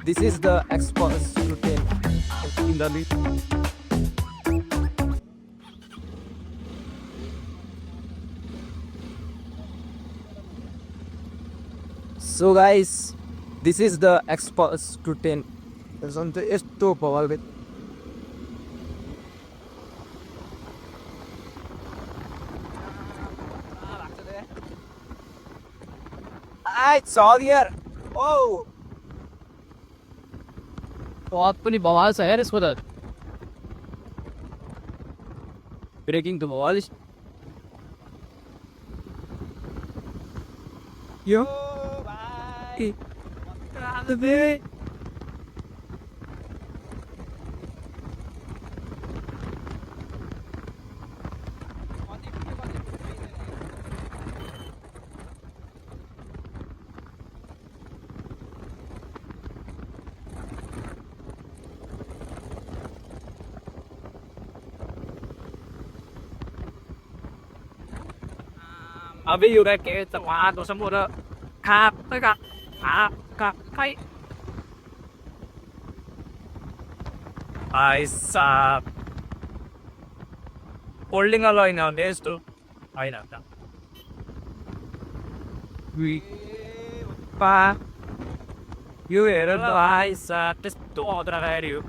This is the Xpulse routine in the lead. So guys, this is the Xpulse routine. ಎಷ್ಟು ಪವಾಗುತ್ತೆ. It's all here. Oh. बहुत पनि बवाल छ यार यसको त ब्रेकिङ त बवाल Yo. ở ví dụ đây cái tập hóa tôi sống một đó khá tất cả cả cái I saw holding a line on this too I know that we pa you hear the I saw this to order radio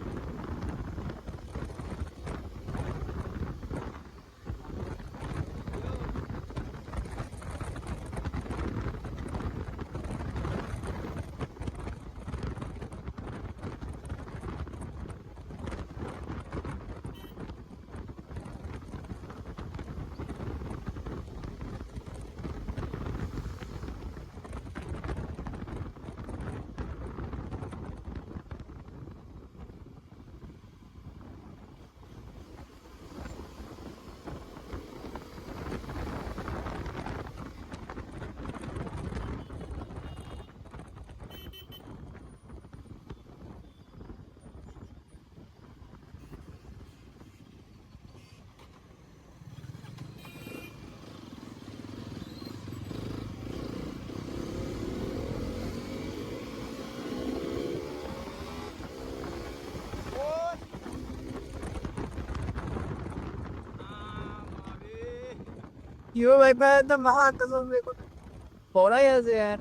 Yo भाई मैं तो महान कसम मेरे को पौड़ा यहाँ से यार.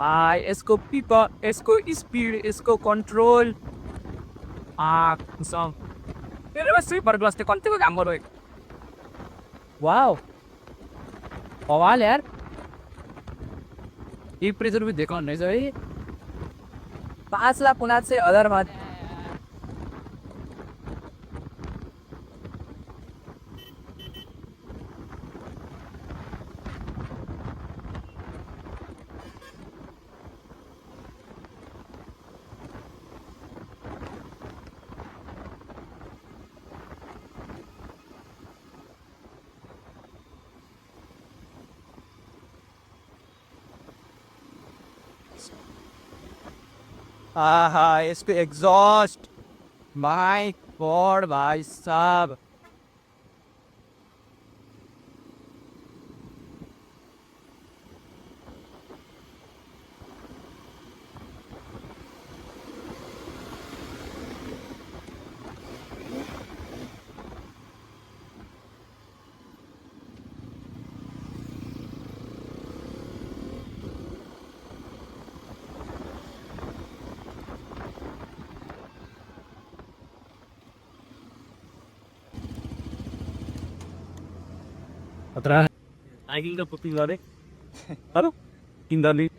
भाइ यसको पिप यसको स्पिड यसको कन्ट्रोल सब तेरो स्विपर ग्लास त्यो कतिको काम गर्यो वाओ बवाल यार ये प्रेशर भी देखो नहीं सही 5 लाख 50,000 मध्ये. हाँ इसको एग्जॉस्ट माय गॉड भाई साहब Atrás. Alguien lo puede dar, ¿eh? Claro. Indali.